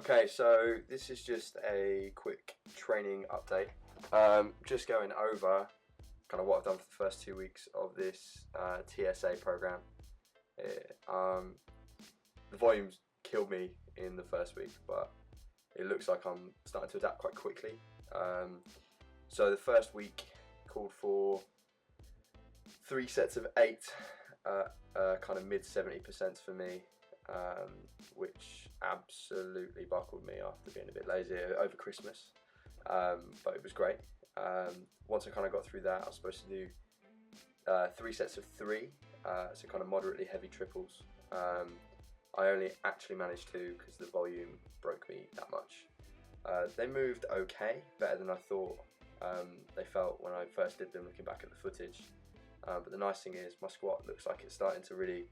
Okay, so this is just a quick training update. Just going over kind of what I've done for the first 2 weeks of this TSA program. The volumes killed me in the first week, but it looks like I'm starting to adapt quite quickly. So the first week called for 3 sets of 8, kind of mid 70% for me, which absolutely buckled me after being a bit lazy over Christmas, but it was great. Once I kind of got through that, I was supposed to do 3 sets of 3, so kind of moderately heavy triples. I only actually managed 2 because the volume broke me that much. They moved okay, better than I thought they felt when I first did them, looking back at the footage. But the nice thing is my squat looks like it's starting to really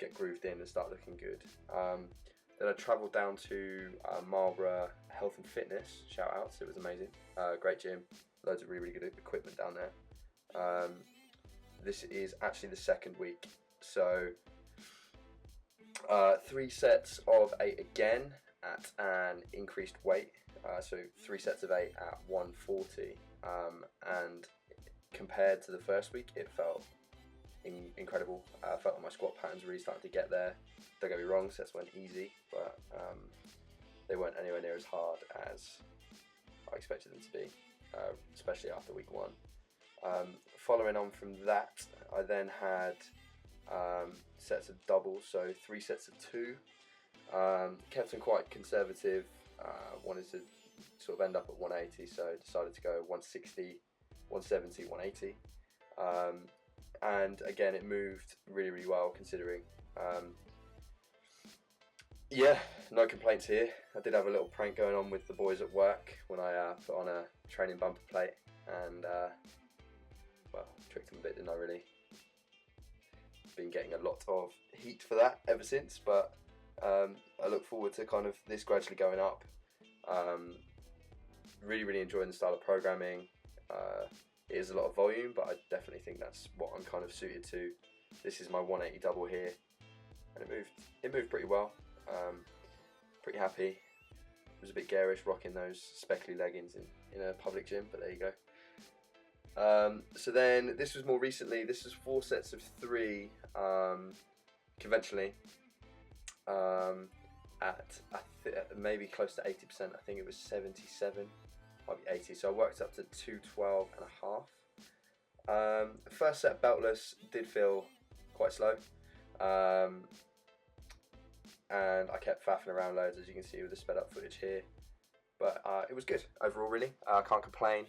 get grooved in and start looking good. Then I travelled down to Marlborough Health and Fitness, shout outs, it was amazing. Great gym, loads of really good equipment down there. This is actually the second week, so 3 sets of 8 again at an increased weight, so 3 sets of 8 at 140, and compared to the first week it felt incredible. I felt like my squat patterns really started to get there. Don't get me wrong, sets weren't easy, but they weren't anywhere near as hard as I expected them to be, especially after week 1. Following on from that, I then had sets of doubles, so 3 sets of 2. Kept them quite conservative, wanted to sort of end up at 180, so decided to go 160, 170, 180. And again, it moved really well considering. Yeah, no complaints here. I did have a little prank going on with the boys at work when I put on a training bumper plate, and well, tricked them a bit, didn't I really? Been getting a lot of heat for that ever since, but I look forward to kind of this gradually going up. Really enjoying the style of programming. It is a lot of volume, but I definitely think that's what I'm kind of suited to. This is my 180 double here, and it moved pretty well. Pretty happy. It was a bit garish rocking those speckly leggings in a public gym, but there you go. So then this was more recently. This was 4 sets of 3 conventionally, at maybe close to 80%. I think it was 77, might be 80. So I worked up to 212 and a half. First set beltless did feel quite slow, and I kept faffing around loads, as you can see with the sped up footage here. But it was good overall, really. I can't complain.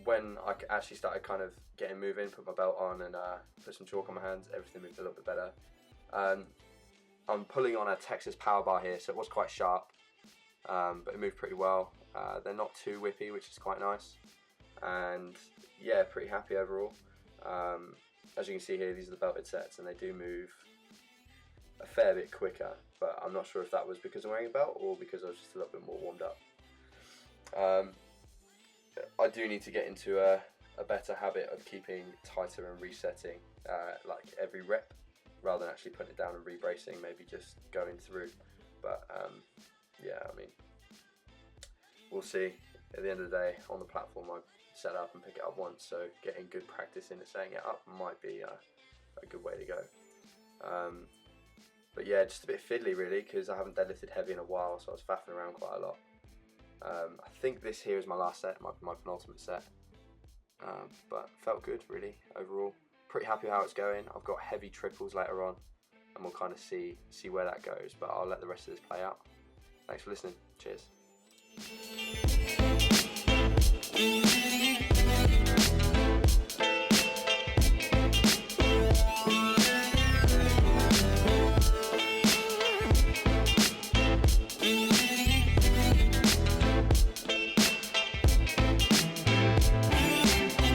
When I actually started kind of getting moving, put my belt on and put some chalk on my hands, everything moved a little bit better. I'm pulling on a Texas power bar here, so it was quite sharp, but it moved pretty well. They're not too whippy, which is quite nice, and yeah, pretty happy overall. As you can see here, these are the belted sets, and they do move a fair bit quicker, but I'm not sure if that was because I'm wearing a belt or because I was just a little bit more warmed up. I do need to get into a better habit of keeping tighter and resetting, like every rep, rather than actually putting it down and re-bracing, maybe just going through. But yeah, I mean, we'll see. At the end of the day, on the platform I set up and pick it up once, so getting good practice in it, setting it up might be a good way to go. But yeah, just a bit fiddly really, because I haven't deadlifted heavy in a while, so I was faffing around quite a lot. I think this here is my last set, my penultimate set, but felt good really overall. Pretty happy how it's going. I've got heavy triples later on, and we'll kind of see where that goes, but I'll let the rest of this play out. Thanks for listening. Cheers.